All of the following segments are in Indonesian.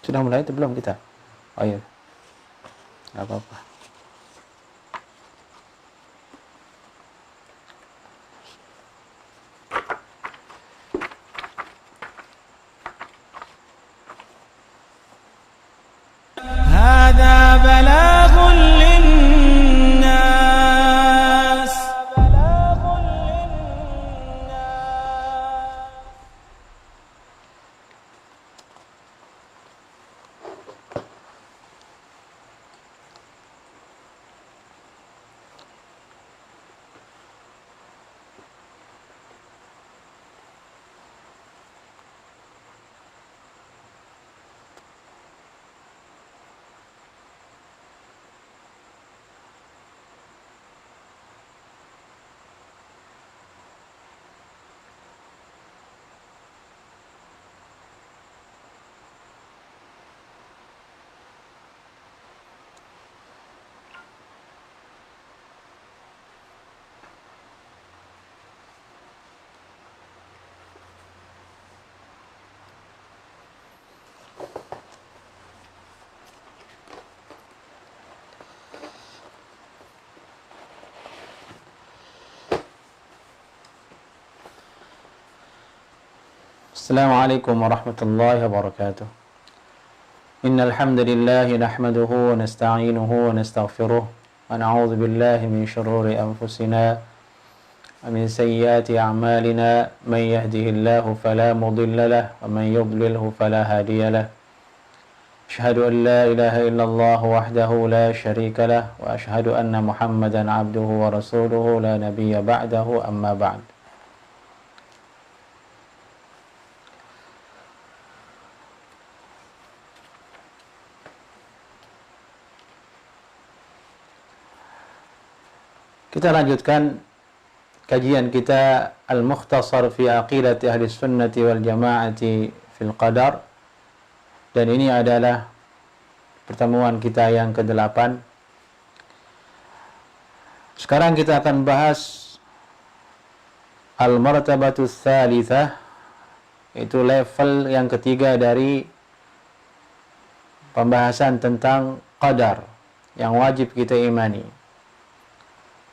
Sudah mulai itu belum kita? Oh iya. Enggak apa-apa. هذا بلاغ للناس Assalamualaikum warahmatullahi wabarakatuh. Innal hamdalillah nahmaduhu wa nasta'inuhu wa nastaghfiruh wa na'udzu billahi min shururi anfusina wa min sayyiati a'malina man yahdihillahu fala mudilla lahu wa man yudlilhu fala hadiya lahu. Asyhadu an la ilaha illallah wahdahu la syarika lahu wa asyhadu anna Muhammadan 'abduhu wa rasuluhu la nabiyya ba'dahu amma ba'd. Kita lanjutkan kajian kita Al-Mukhtasar fi Aqidati Ahli Sunnati wal Jama'ati fil Qadar, dan ini adalah pertemuan kita yang ke-8. Sekarang kita akan bahas Al-Martabatu Tsalitsah, itu level yang ketiga dari pembahasan tentang qadar yang wajib kita imani.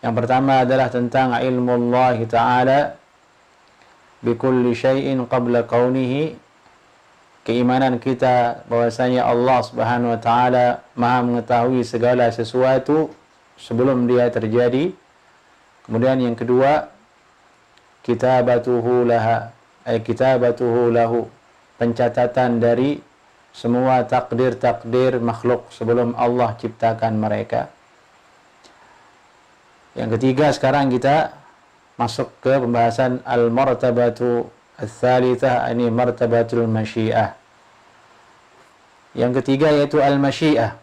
Yang pertama adalah tentang ilmu Allah Ta'ala bikulli syai'in qabla kaunihi, keimanan kita bahwasanya Allah Subhanahu wa Ta'ala Maha mengetahui segala sesuatu sebelum dia terjadi. Kemudian yang kedua, kitabatuhu lahu, pencatatan dari semua takdir-takdir makhluk sebelum Allah ciptakan mereka. Yang ketiga, sekarang kita masuk ke pembahasan al-martabatu ats-tsalitsah, ini martabatul masyiah. Yang ketiga yaitu al-masyiah,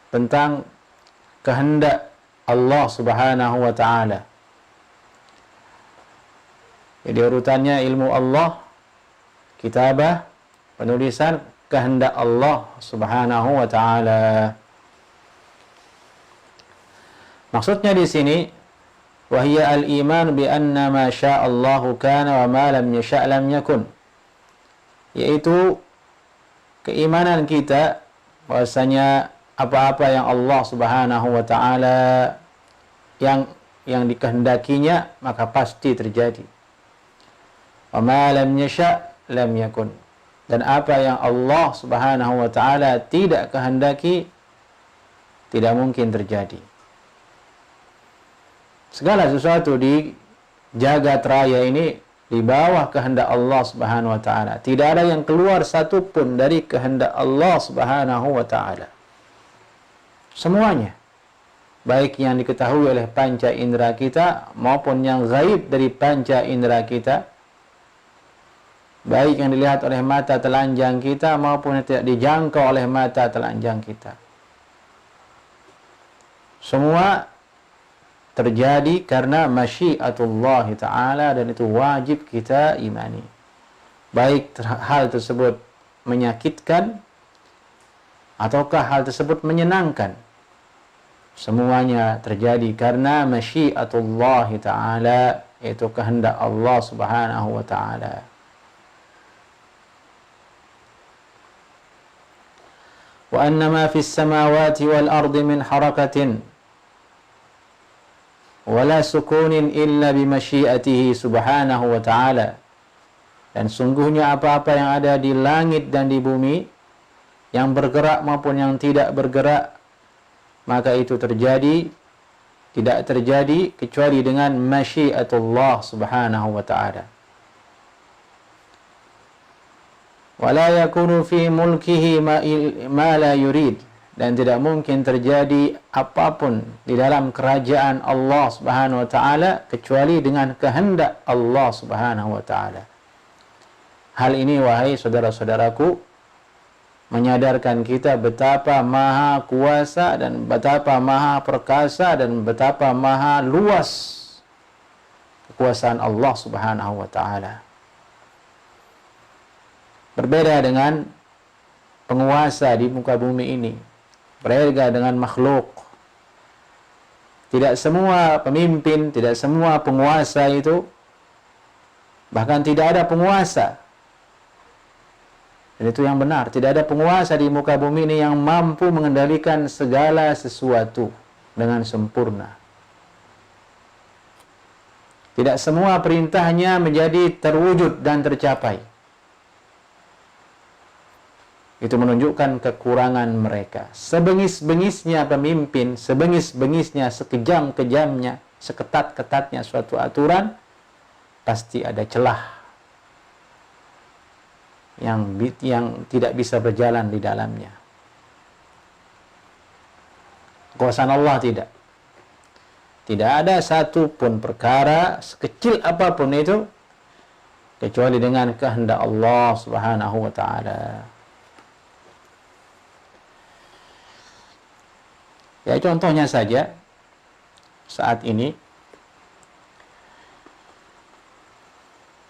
tentang kehendak Allah Subhanahu wa Ta'ala. Jadi urutannya ilmu Allah, kitabah, penulisan, kehendak Allah Subhanahu wa Ta'ala. Maksudnya di sini, wahiyya al-iman bi anna ma sya'allahu kana wa ma lam yasha' lam yakun. Yaitu keimanan kita bahwasanya apa-apa yang Allah Subhanahu wa Ta'ala yang dikehendakinya maka pasti terjadi. Wa ma lam yasha' lam yakun. Dan apa yang Allah Subhanahu wa Ta'ala tidak kehendaki tidak mungkin terjadi. Segala sesuatu di jagat raya ini di bawah kehendak Allah Subhanahu wa Ta'ala. Tidak ada yang keluar satupun dari kehendak Allah Subhanahu wa Ta'ala. Semuanya, baik yang diketahui oleh panca indera kita maupun yang gaib dari panca indera kita, baik yang dilihat oleh mata telanjang kita maupun yang tidak dijangkau oleh mata telanjang kita, semua terjadi karena masyiatullah Ta'ala, dan itu wajib kita imani. Baik hal tersebut menyakitkan ataukah hal tersebut menyenangkan, semuanya terjadi karena masyiatullah Ta'ala, yaitu kehendak Allah Subhanahu wa Ta'ala. wa anna ma fis samawati wal ardi min harakatin wala sukunin illa bimasyiatihi subhanahu wa ta'ala. Dan sungguhnya apa-apa yang ada di langit dan di bumi, yang bergerak maupun yang tidak bergerak, maka itu tidak terjadi kecuali dengan masyiatullah subhanahu wa ta'ala. Wala yakunu fi mulkihi ma la yurid. Dan tidak mungkin terjadi apapun di dalam kerajaan Allah subhanahu wa ta'ala kecuali dengan kehendak Allah subhanahu wa ta'ala. Hal ini, wahai saudara-saudaraku, menyadarkan kita betapa maha kuasa dan betapa maha perkasa dan betapa maha luas kekuasaan Allah subhanahu wa ta'ala. Berbeda dengan penguasa di muka bumi ini, berbeda dengan makhluk. Tidak semua pemimpin, tidak semua penguasa itu, bahkan tidak ada penguasa. Dan itu yang benar, tidak ada penguasa di muka bumi ini yang mampu mengendalikan segala sesuatu dengan sempurna. Tidak semua perintahnya menjadi terwujud dan tercapai. Itu menunjukkan kekurangan mereka. Sebengis-bengisnya pemimpin, sebengis-bengisnya, sekejam-kejamnya, seketat-ketatnya suatu aturan, pasti ada celah yang tidak bisa berjalan di dalamnya. Kekuasaan Allah tidak. Tidak ada satu pun perkara sekecil apapun itu kecuali dengan kehendak Allah subhanahu wa ta'ala. Ya, contohnya saja saat ini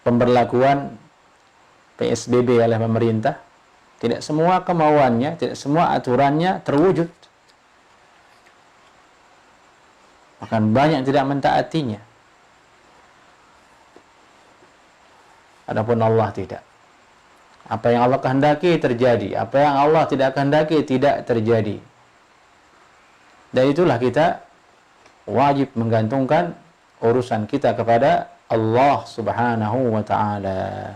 pemberlakuan PSBB oleh pemerintah, tidak semua kemauannya, tidak semua aturannya terwujud. Bahkan banyak yang tidak mentaatinya. Adapun Allah tidak. Apa yang Allah kehendaki terjadi, apa yang Allah tidak kehendaki tidak terjadi. Dan itulah kita wajib menggantungkan urusan kita kepada Allah subhanahu wa ta'ala.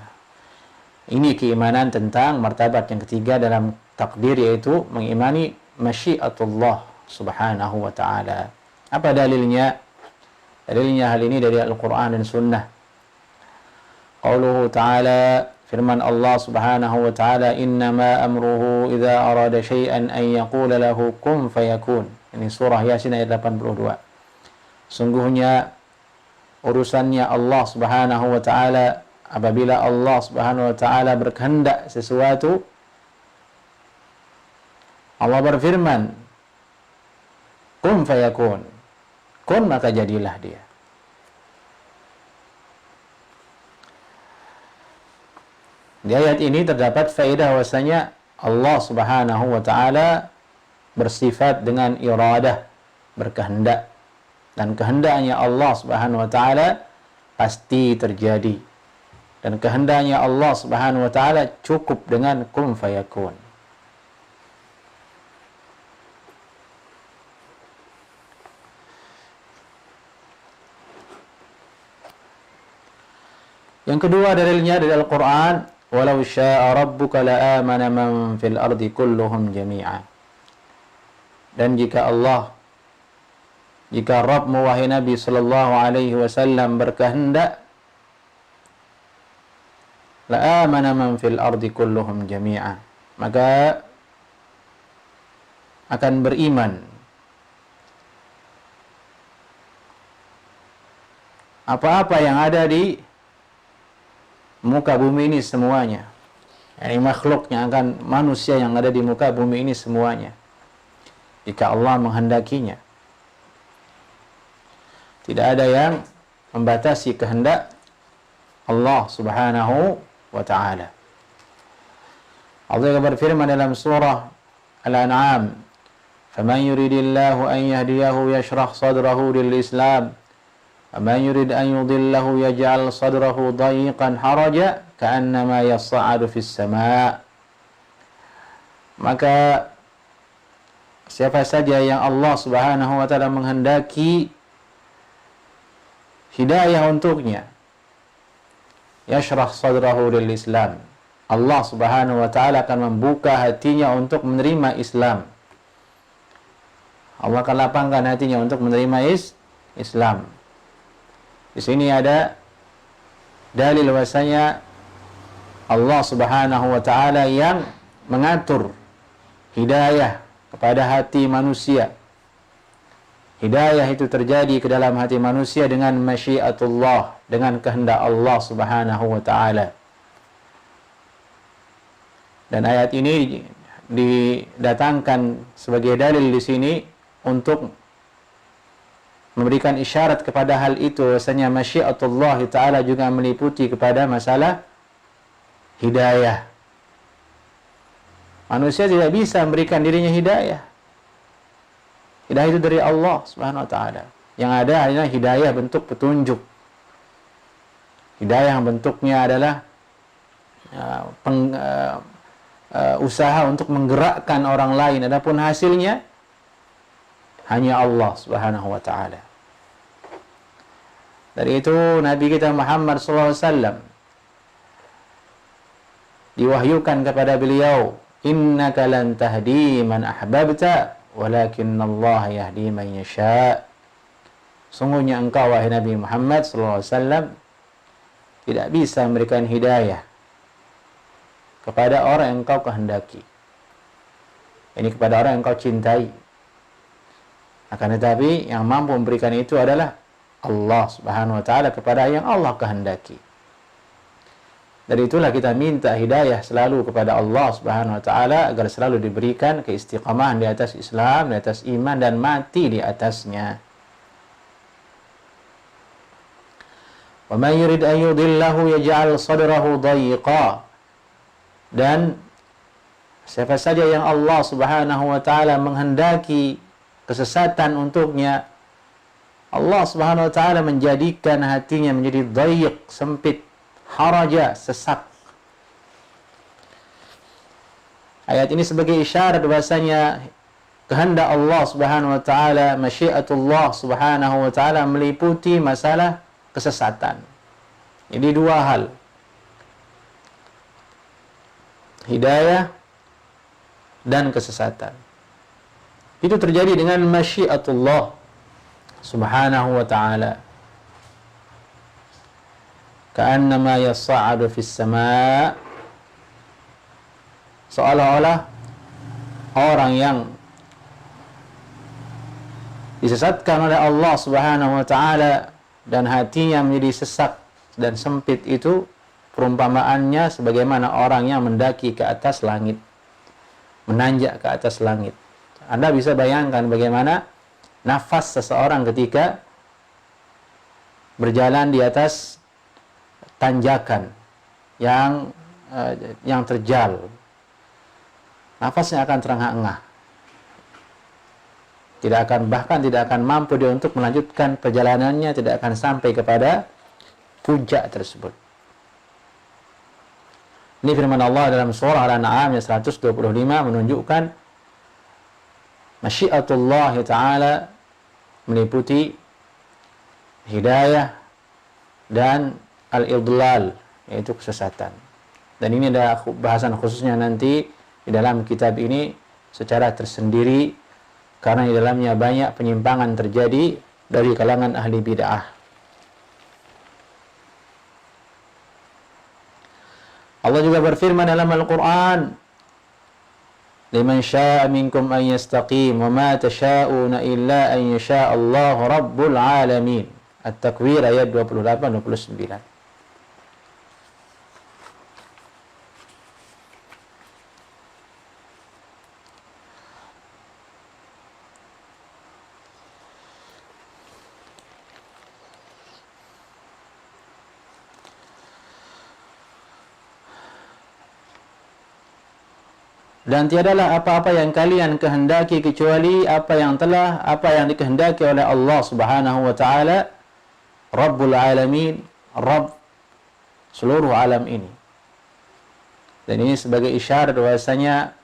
Ini keimanan tentang martabat yang ketiga dalam takdir, yaitu mengimani masyiatullah subhanahu wa ta'ala. Apa dalilnya? Dalilnya hal ini dari Al-Quran dan Sunnah. Qauluhu ta'ala, firman Allah subhanahu wa ta'ala, innama amruhu idha arada syai'an an yaqula lahu kun fayakun. Ini surah Yasin ayat 82. Sungguhnya urusannya Allah subhanahu wa ta'ala, apabila Allah subhanahu wa ta'ala berkehendak sesuatu, Allah berfirman, kun fayakun. Kun, maka jadilah dia. Di ayat ini terdapat faedah bahwasanya Allah subhanahu wa ta'ala bersifat dengan iradah, berkehendak, dan kehendaknya Allah subhanahu wa ta'ala pasti terjadi, dan kehendaknya Allah subhanahu wa ta'ala cukup dengan kun fayakun. Yang kedua dalilnya dari Al-Quran, walau syaa rabbuka la amana man fil ardi kulluhum jami'a. Dan jika Rabbmu wahai Nabi sallallahu alaihi wasallam berkehendak, la amana man fil ardi kulluhum jami'a, maka akan beriman apa-apa yang ada di muka bumi ini semuanya. Yani makhluknya, akan manusia yang ada di muka bumi ini semuanya, jika Allah menghendakinya. Tidak ada yang membatasi kehendak Allah subhanahu wa ta'ala. Allah berfirman dalam surah Al-An'am, فَمَنْ يُرِدِ اللَّهُ أَنْ يَهْدِيَهُ يَشْرَحْ صَدْرَهُ لِلْإِسْلَامِ وَمَنْ يُرِدْ أَنْ يُضِلَّهُ يَجْعَلْ صَدْرَهُ ضَيِّقًا حَرَجًا كَأَنَّمَا يَصَّعَّدُ فِي السَّمَاءِ. Maka siapa saja yang Allah Subhanahu wa taala menghendaki hidayah untuknya, yashrah sadrahu lil Islam, Allah Subhanahu wa taala akan membuka hatinya untuk menerima Islam. Allah akan lapangkan hatinya untuk menerima Islam. Di sini ada dalil bahwasanya Allah Subhanahu wa taala yang mengatur hidayah kepada hati manusia. Hidayah itu terjadi ke dalam hati manusia dengan masyiatullah, dengan kehendak Allah Subhanahu wa taala. Dan ayat ini didatangkan sebagai dalil di sini untuk memberikan isyarat kepada hal itu, bahwasanya masyiatullah taala juga meliputi kepada masalah hidayah. Manusia tidak bisa memberikan dirinya hidayah. Hidayah itu dari Allah Subhanahu wa taala. Yang ada hanya hidayah bentuk petunjuk. Hidayah yang bentuknya adalah usaha untuk menggerakkan orang lain. Adapun hasilnya hanya Allah Subhanahu wa taala. Dari itu Nabi kita Muhammad sallallahu alaihi wasallam diwahyukan kepada beliau, innaka lan tahdi man ahbabta walakinnallaha yahdi man yasha. Sungguhnya engkau wahai Nabi Muhammad sallallahu alaihi wasallam tidak bisa memberikan hidayah kepada orang yang engkau kehendaki. Ini kepada orang yang engkau cintai. Akan tetapi yang mampu memberikan itu adalah Allah Subhanahu wa taala kepada yang Allah kehendaki. Dari itulah kita minta hidayah selalu kepada Allah Subhanahu wa taala agar selalu diberikan keistiqamahan di atas Islam, di atas iman, dan mati di atasnya. Wa may yurid an yudillahu yaj'al sadrahu dayiqa. Dan siapa saja yang Allah Subhanahu wa taala menghendaki kesesatan untuknya, Allah Subhanahu wa taala menjadikan hatinya menjadi dayiq, sempit, haraja, sesak. Ayat ini sebagai isyarat bahasanya kehendak Allah Subhanahu wa taala, masyiatullah Subhanahu wa taala meliputi masalah kesesatan. Jadi dua hal. Hidayah dan kesesatan. Itu terjadi dengan masyiatullah Subhanahu wa ta'ala. Ka'annama yas'adu fis sama'. Seolah-olah orang yang disesatkan oleh Allah Subhanahu wa ta'ala dan hatinya menjadi sesak dan sempit itu, perumpamaannya sebagaimana orang yang mendaki ke atas langit, menanjak ke atas langit. Anda bisa bayangkan bagaimana nafas seseorang ketika berjalan di atas tanjakan yang terjal. Nafasnya akan terengah-engah. Bahkan tidak akan mampu dia untuk melanjutkan perjalanannya, tidak akan sampai kepada puncak tersebut. Ini firman Allah dalam surah Al-An'am ayat 125 menunjukkan masyiatullah ta'ala meliputi hidayah dan al-idlal, yaitu kesesatan. Dan ini ada bahasan khususnya nanti di dalam kitab ini secara tersendiri, karena di dalamnya banyak penyimpangan terjadi dari kalangan ahli bid'ah. Allah juga berfirman dalam Al-Quran, liman syaa minkum an yastaqim wa ma tasyauna illa an yasha Allah rabbul alamin. At-Takwir ayat 28-29. Dan tiadalah apa-apa yang kalian kehendaki kecuali apa yang dikehendaki oleh Allah Subhanahu wa taala, Rabbul Alamin, Rabb seluruh alam ini. Dan ini sebagai isyarat bahwasanya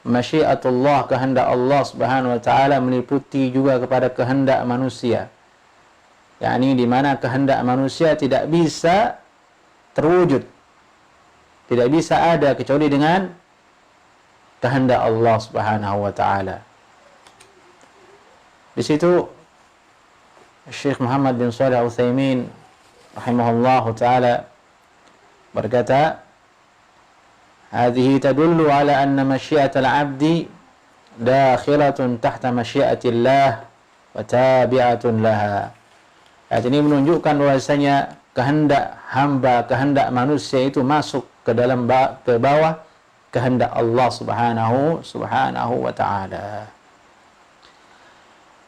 masyiatullah, kehendak Allah Subhanahu wa taala meliputi juga kepada kehendak manusia. Yakni di mana kehendak manusia tidak bisa terwujud, tidak bisa ada kecuali dengan kehendak Allah Subhanahu wa taala. Di situ Syekh Muhammad bin Shalih Al-Utsaimin rahimahullahu taala berkata, "Hadhihi tadullu ala anna masyiatal 'abdi dakhilatun tahta masyiatillah wa tabi'atun laha." Ayat ini menunjukkan bahwasanya kehendak hamba, kehendak manusia itu masuk ke dalam ke bawah kehendak Allah Subhanahu wa taala.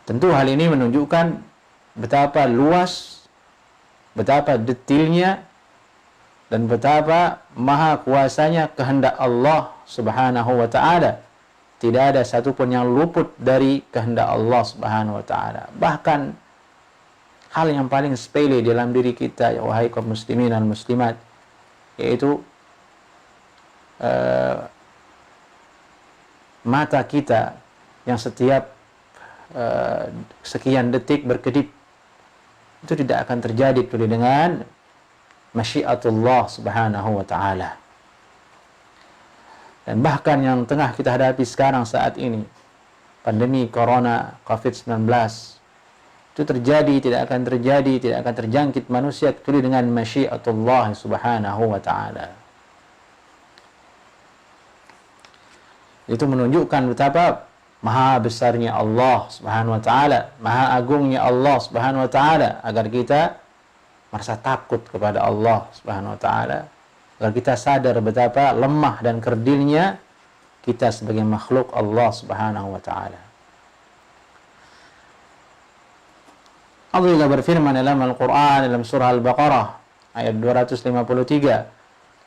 Tentu hal ini menunjukkan betapa luas, betapa detailnya, dan betapa maha kuasanya kehendak Allah Subhanahu wa taala. Tidak ada satupun yang luput dari kehendak Allah Subhanahu wa taala. Bahkan hal yang paling sepele dalam diri kita, ya wahai kaum muslimin dan muslimat, yaitu mata kita yang setiap sekian detik berkedip, itu tidak akan terjadi kecuali dengan masyiatullah Subhanahu wa taala. Dan bahkan yang tengah kita hadapi sekarang saat ini, pandemi corona COVID-19, itu terjadi, tidak akan terjangkit manusia kecuali dengan masyiatullah Subhanahu wa taala. Itu menunjukkan betapa maha besarnya Allah Subhanahu wa taala, maha agungnya Allah Subhanahu wa taala, agar kita merasa takut kepada Allah Subhanahu wa taala, agar kita sadar betapa lemah dan kerdilnya kita sebagai makhluk Allah Subhanahu wa taala. Allah juga berfirman dalam Al-Qur'an, dalam surah Al-Baqarah ayat 253,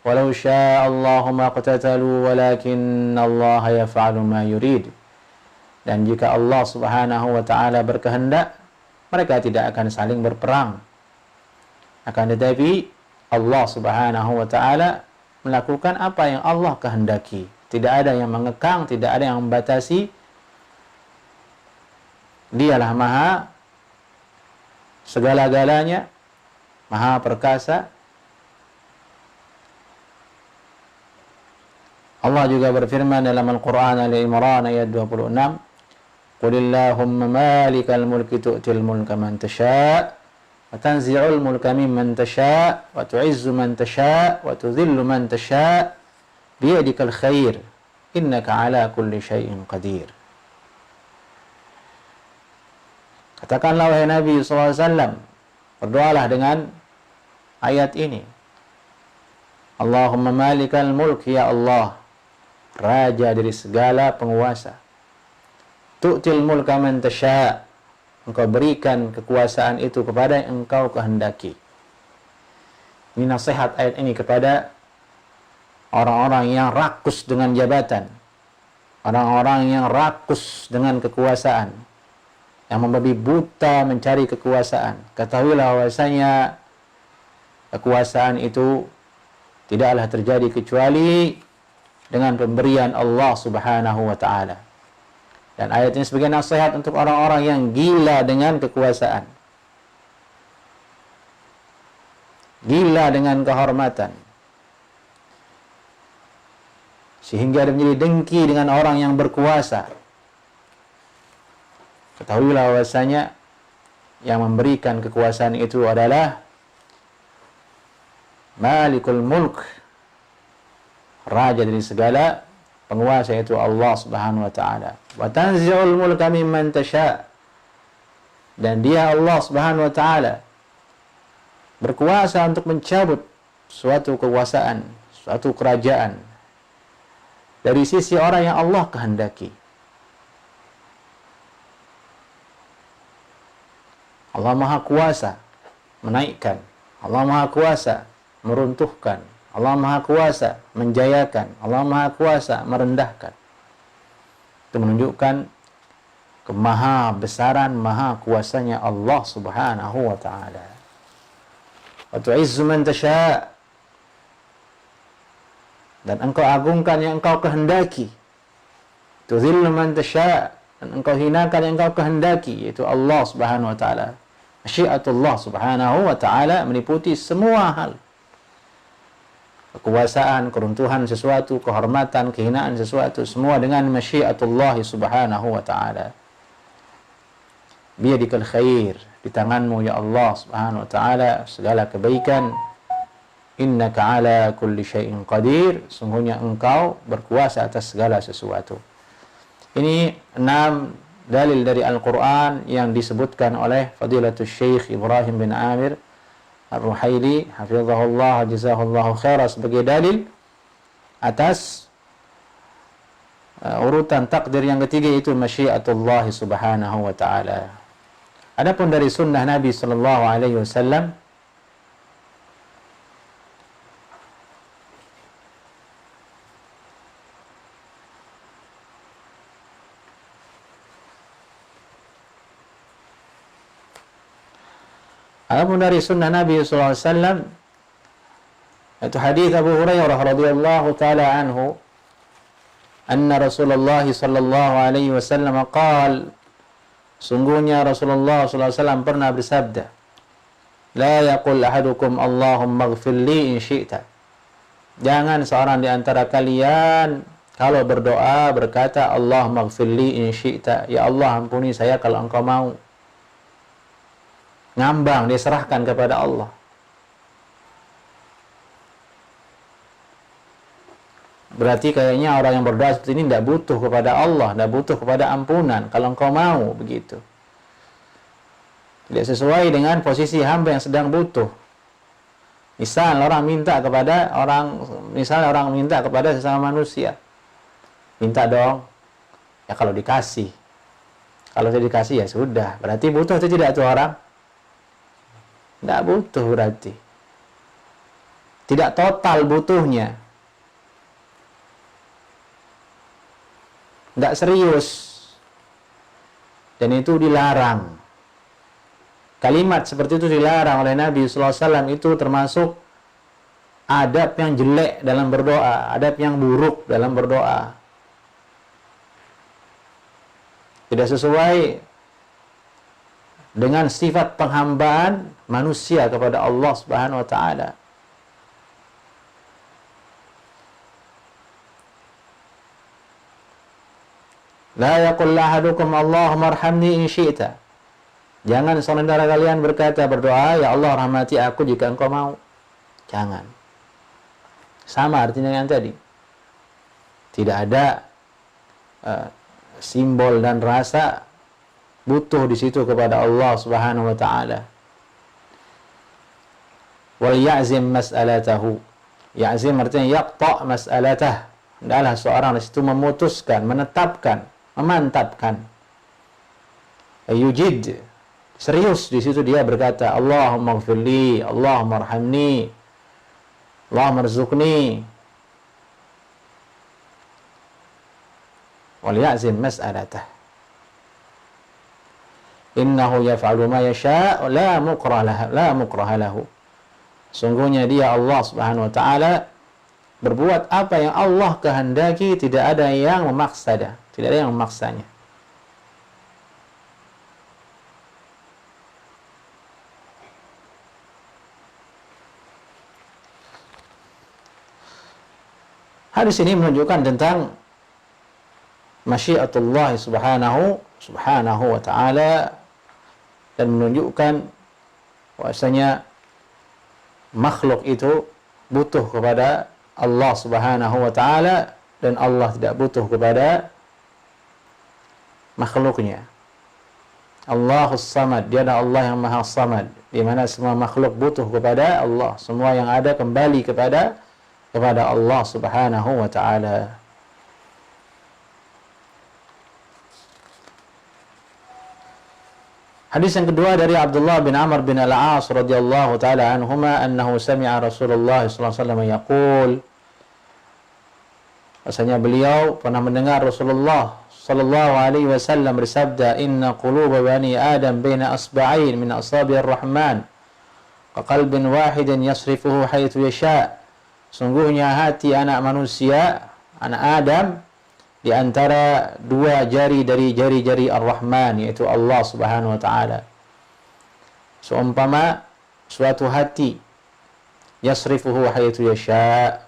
"Walau syaa Allahu ma qatatalu walakinna Allah yaf'alu ma yurid." Dan jika Allah Subhanahu wa taala berkehendak, mereka tidak akan saling berperang. Akan tetapi Allah Subhanahu wa taala melakukan apa yang Allah kehendaki. Tidak ada yang mengekang, tidak ada yang membatasi. Dialah maha segala-galanya, maha perkasa. Allah juga berfirman dalam Al-Quran Al-Imran ayat 26, "Qulillahumma malikal mulki tu'til mulka man tasha' wa tanzi'ul mulka mimman tasha' wa tu'izzu man tasha' wa tudhillu man tasha' biyadikal khair innaka ala kulli syai'in qadir." Katakanlah wahai Nabi SAW, berdoalah dengan ayat ini, "Allahumma malikal mulk, ya Allah, raja dari segala penguasa. Tu'til mulka man tasha', engkau berikan kekuasaan itu kepada yang engkau kehendaki." Ini nasihat ayat ini kepada orang-orang yang rakus dengan jabatan, orang-orang yang rakus dengan kekuasaan, yang membabi buta mencari kekuasaan. Ketahuilah bahwasanya kekuasaan itu tidaklah terjadi kecuali dengan pemberian Allah Subhanahu wa taala. Dan ayat ini sebagai nasihat untuk orang-orang yang gila dengan kekuasaan, gila dengan kehormatan, sehingga dia menjadi dengki dengan orang yang berkuasa. Ketahuilah bahwasanya yang memberikan kekuasaan itu adalah Malikul Mulk, raja dari segala penguasa, itu Allah Subhanahu wa taala. Wa tanzi'ul mulka mimman tasha', dan dia Allah Subhanahu wa taala berkuasa untuk mencabut suatu kekuasaan, suatu kerajaan dari sisi orang yang Allah kehendaki. Allah Maha Kuasa menaikkan, Allah Maha Kuasa meruntuhkan, Allah Maha Kuasa menjayakan, Allah Maha Kuasa merendahkan. Itu menunjukkan kemaha besaran, maha kuasanya Allah Subhanahu wa taala. Wa tu'izzu man tasha', dan engkau agungkan yang engkau kehendaki. Tuzillu man tasya, dan engkau hinakan yang engkau kehendaki, yaitu Allah Subhanahu wa taala. Masyiatullah Subhanahu wa taala meliputi semua hal. Kekuasaan, keruntuhan sesuatu, kehormatan, kehinaan sesuatu, semua dengan masyiatullah Subhanahu wa taala. Biyadikal khair, di tanganmu ya Allah Subhanahu wa taala segala kebaikan. Innaka ala kulli syai'in qadir, sungguhnya engkau berkuasa atas segala sesuatu. Ini 6 dalil dari Al-Quran yang disebutkan oleh Fadilatul Syekh Ibrahim bin Amir Ar-Ruhaili hafizahullah jazahullahu khaira sebagai dalil atas urutan takdir yang ketiga, itu masyiatullah subhanahu wa ta'ala. Adapun dari sunnah Nabi sallallahu alaihi wasallam, sallallahu alaihi wasallam, itu hadis Abu Hurairah radhiyallahu taala anhu, anna Rasulullah sallallahu alaihi wasallam qaal, sungguhnya Rasulullah sallallahu alaihi wasallam pernah bersabda, la yaqul ahadukum Allahumma ighfir li in syi'ta. Jangan seorang di antara kalian kalau berdoa berkata Allahumma ighfir li in syi'ta, ya Allah ampuni saya kalau engkau mau. Ngambang, dia serahkan kepada Allah. Berarti kayaknya orang yang berdoa seperti ini tidak butuh kepada Allah, tidak butuh kepada ampunan. Kalau engkau mau, begitu. Tidak sesuai dengan posisi hamba yang sedang butuh. Misal orang minta kepada sesama manusia. Minta dong. Ya kalau dikasih. Kalau tidak dikasih ya sudah. Berarti butuh atau tidak itu orang? Tidak butuh berarti. Tidak total butuhnya. Tidak serius. Dan itu dilarang. Kalimat seperti itu dilarang oleh Nabi sallallahu alaihi wasallam. Itu termasuk adab yang jelek dalam berdoa, adab yang buruk dalam berdoa. Tidak sesuai dengan sifat penghambaan manusia kepada Allah Subhanahu wa taala. La yaqul ahadukum Allahumma arhamni in syi'ta. Jangan seorang dari kalian berdoa, ya Allah rahmati aku jika engkau mau. Jangan. Sama artinya yang tadi. Tidak ada simbol dan rasa butuh di situ kepada Allah Subhanahu wa taala. Wal ya'zim mas'alatahu. Ya'zim artinya yaqta' mas'alatah. Adalah seorang di situ memutuskan, menetapkan, memantapkan. Yujid. Serius di situ dia berkata, Allahumma ighfirli, Allahumma arhamni, Allahumma rzuqni. Wal ya'zim mas'alatah. Innahu yaf'alu ma yasha' la mukraha lahu. Sungguhnya dia Allah Subhanahu wa taala berbuat apa yang Allah kehendaki, tidak ada yang memaksa dia, tidak ada yang memaksanya. Hadis ini menunjukkan tentang masyiatullah subhanahu wa ta'ala, dan menunjukkan bahwasanya makhluk itu butuh kepada Allah Subhanahu wa ta'ala, dan Allah tidak butuh kepada makhluknya. Allahus Samad, dia adalah Allah yang Maha Samad, di mana semua makhluk butuh kepada Allah, semua yang ada kembali kepada Allah Subhanahu wa ta'ala. Hadis yang kedua dari Abdullah bin Amr bin Al-As radhiyallahu taala anhuma, annahu sami'a Rasulullah sallallahu alaihi wasallam yaqul, bahwasanya beliau pernah mendengar Rasulullah sallallahu alaihi wasallam bersabda, inna quluba bani Adam baina asba'ain min asabi'ir rahman ka qalbin wahidin yasrifuhu haitsu yasha. Sungguhnya hati anak manusia, anak Adam, di antara dua jari dari jari-jari Ar-Rahman, yaitu Allah Subhanahu wa taala. Seumpama suatu hati, yasrifuhu haitsu yasha.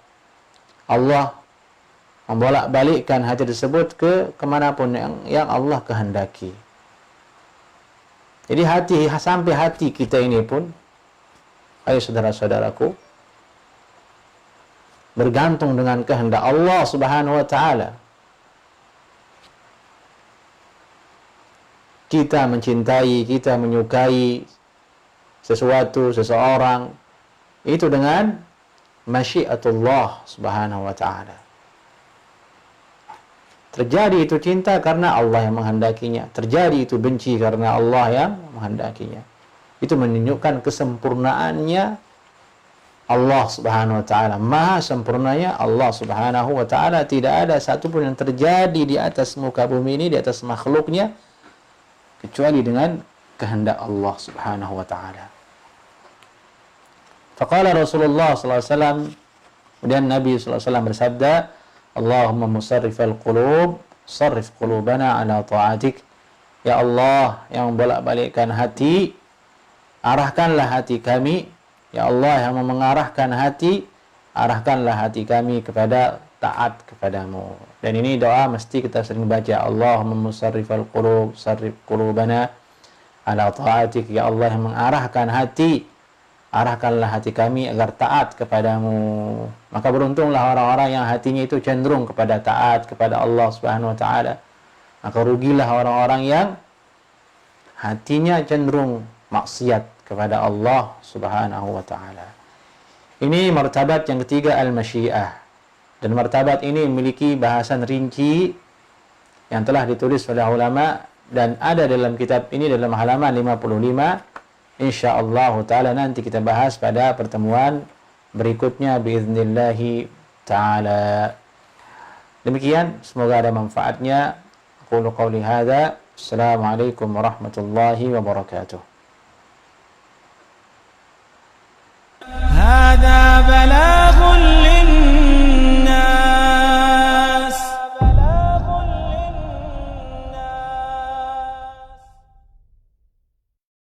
Allah membolak-balikkan hati tersebut ke kemanapun yang Allah kehendaki. Jadi sampai hati kita ini pun, ayo saudara-saudaraku, bergantung dengan kehendak Allah Subhanahu wa taala. Kita mencintai, kita menyukai sesuatu, seseorang, itu dengan masyiatullah Subhanahu wa taala. Terjadi itu cinta karena Allah yang menghendakinya. Terjadi itu benci karena Allah yang menghendakinya. Itu menunjukkan kesempurnaannya Allah Subhanahu wa taala. Maha sempurnanya Allah Subhanahu wa taala. Tidak ada satupun yang terjadi di atas muka bumi ini, di atas makhluknya, kecuali dengan kehendak Allah Subhanahu wa taala. Faqala Rasulullah sallallahu alaihi wasallam, kemudian Nabi sallallahu alaihi wasallam bersabda, Allahumma musarrifal qulub, sarrif qulubana ala ta'atik. Ya Allah yang membolak-balikkan hati, arahkanlah hati kami. Ya Allah yang mengarahkan hati, arahkanlah hati kami kepada taat kepadamu. Dan ini doa mesti kita sering baca. Allahumma musarrifal qulub, sarrif qulubana ala ta'atik. Ya Allah yang mengarahkan hati, arahkanlah hati kami agar taat kepadamu. Maka beruntunglah orang-orang yang hatinya itu cenderung kepada taat kepada Allah Subhanahu wa taala. Maka rugilah orang-orang yang hatinya cenderung maksiat kepada Allah Subhanahu wa taala. Ini martabat yang ketiga, al-masyiah. Dan martabat ini memiliki bahasan rinci yang telah ditulis oleh ulama dan ada dalam kitab ini dalam halaman 55. InsyaAllah ta'ala nanti kita bahas pada pertemuan berikutnya biiznillah ta'ala. Demikian, semoga ada manfaatnya. Aqulu qawli hadza. Assalamualaikum warahmatullahi wabarakatuh.